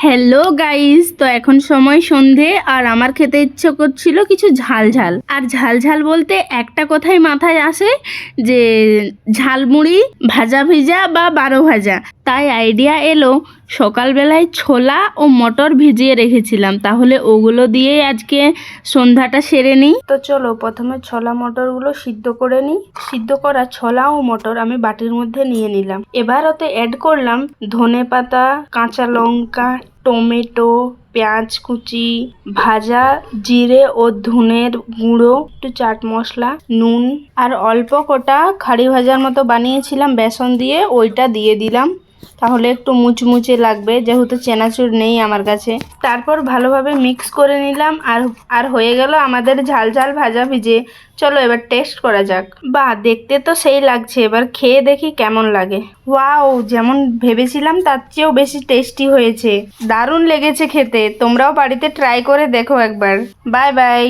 Hello guys, তো এখন সময় সন্ধে আর আমার খেতে ইচ্ছে করছিল কিছু ঝাল ঝাল। আর ঝাল ঝাল বলতে একটা কথাই মাথায় আসে যে ঝালমুড়ি, ভাজা ভিজা বা বারো ভাজা। তাই আইডিয়া এলো, সকালবেলায় ছোলা ও মটর ভিজিয়ে রেখেছিলাম, তাহলে ওগুলো দিয়েই আজকে সন্ধ্যাটা সেরে নিই। তো চলো প্রথমে ছোলা মটরগুলো সিদ্ধ করে নিই। সিদ্ধ করা ছোলা ও মটর আমি বাটির মধ্যে নিয়ে নিলাম। এবার ওতে অ্যাড করলাম ধনে পাতা, কাঁচা লঙ্কা, টমেটো, পেঁয়াজ কুচি, ভাজা জিরে ও ধনের গুঁড়ো, একটু চাট মশলা, নুন আর অল্প কটা খাড়ি ভাজার মতো বানিয়েছিলাম বেসন দিয়ে, ওইটা দিয়ে দিলাম। তাহলে একটু মুচমুচে লাগবে, যেহেতু চেনাচুর নেই আমার কাছে। তারপর ভালোভাবে মিক্স করে নিলাম আর হয়ে গেল আমাদের ঝাল ঝাল ভাজা ভিজে। চলো এবার টেস্ট করা যাক। বাহ, দেখতে তো সেই লাগছে, এবার খেয়ে দেখি কেমন লাগে। ওয়াও, যেমন ভেবেছিলাম তার চেয়েও বেশি টেস্টি হয়েছে। দারুণ লেগেছে খেতে। তোমরাও বাড়িতে ট্রাই করে দেখো একবার। Bye bye.